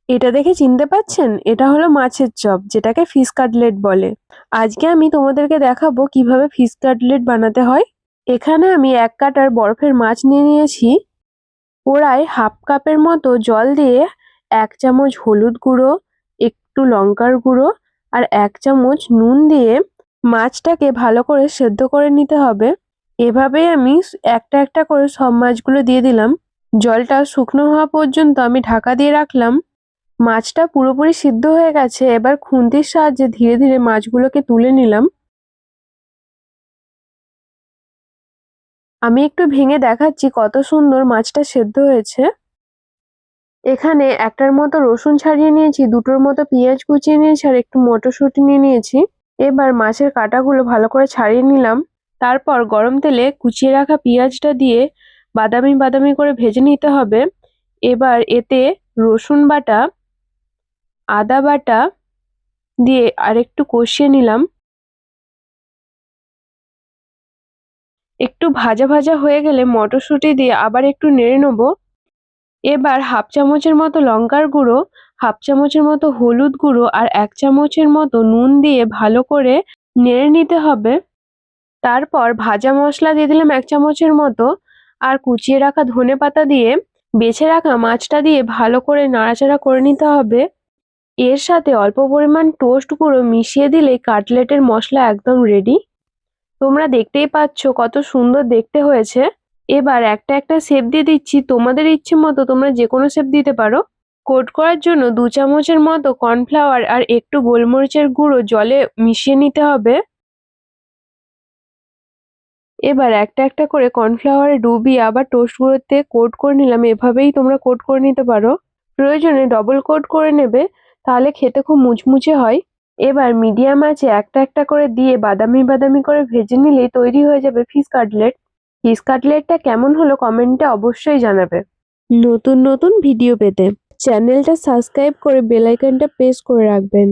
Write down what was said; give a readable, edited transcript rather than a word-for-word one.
এটা দেখে চিনতে পারছেন? এটা হলো মাছের চপ, যেটাকে ফিশ কাটলেট বলে। আজকে আমি তোমাদেরকে দেখাবো কিভাবে ফিশ কাটলেট বানাতে হয়। এখানে আমি 1 কাটার বরফের মাছ নিয়ে নিয়েছি। প্রায় হাফ কাপের মতো জল দিয়ে 1 চামচ হলুদ গুঁড়ো, একটু লঙ্কার গুঁড়ো আর 1 চামচ নুন দিয়ে মাছটাকে ভালো করে সেদ্ধ করে নিতে হবে। এভাবেই আমি একটা একটা করে সব মাছগুলো দিয়ে দিলাম। জলটা শুকনো হওয়া পর্যন্ত আমি ঢাকা দিয়ে রাখলাম। মাছটা পুরোপুরি সিদ্ধ হয়ে গেছে। এবার খুন্তির সাহায্যে ধীরে ধীরে মাছগুলোকে তুলে নিলাম। আমি একটু ভেঙে দেখাচ্ছি কত সুন্দর মাছটা সেদ্ধ হয়েছে। এখানে একটার মতো রসুন ছাড়িয়ে নিয়েছি, দুটোর মতো পেঁয়াজ কুচিয়ে নিয়েছি আর একটু মটরশুঁটি নিয়ে নিয়েছি। এবার মাছের কাঁটাগুলো ভালো করে ছাড়িয়ে নিলাম। তারপর গরম তেলে কুচিয়ে রাখা পেঁয়াজটা দিয়ে বাদামি বাদামি করে ভেজে নিতে হবে। এবার এতে রসুন বাটা, আদা বাটা দিয়ে আরেকটু কষিয়ে নিলাম। একটু ভাজা ভাজা হয়ে গেলে মটরশুঁটি দিয়ে আবার একটু নেড়ে নেব। এবার হাফ চামচের মতো লঙ্কার গুঁড়ো, হাফ চামচের মতো হলুদ গুঁড়ো আর 1 চামচের মতো নুন দিয়ে ভালো করে নেড়ে নিতে হবে। তারপর ভাজা মশলা দিয়ে দিলাম 1 চামচের মতো আর কুচিয়ে রাখা ধনেপাতা দিয়ে বেছে রাখা মাছটা দিয়ে ভালো করে নাড়াচাড়া করে নিতে হবে। এর সাথে অল্প পরিমাণ টোস্ট গুঁড়ো মিশিয়ে দিলেই কাটলেটের মশলা একদম রেডি। তোমরা দেখতেই পাচ্ছ কত সুন্দর দেখতে হয়েছে। এবার একটা একটা শেপ দিয়ে দিচ্ছি। তোমাদের ইচ্ছে মতো তোমরা যে কোনো শেপ দিতে পারো। কোট করার জন্য 2 চামচের মতো কর্নফ্লাওয়ার আর একটু গোলমরিচের গুঁড়ো জলে মিশিয়ে নিতে হবে। এবার একটা একটা করে কর্নফ্লাওয়ারে ডুবিয়ে আবার টোস্ট গুঁড়োতে কোট করে নিলাম। এভাবেই তোমরা কোট করে নিতে পারো। প্রয়োজনে ডবল কোট করে নেবে, তাহলে খেতে খুব মুচমুচে হয়। এবার মিডিয়াম আঁচে একটা একটা করে দিয়ে বাদামি বাদামি করে ভেজে নিলেই তৈরি হয়ে যাবে ফিশ কাটলেট। ফিশ কাটলেটটা কেমন হলো কমেন্টে অবশ্যই জানাবে। নতুন নতুন ভিডিও পেতে চ্যানেলটা সাবস্ক্রাইব করে বেল আইকনটা প্রেস করে রাখবেন।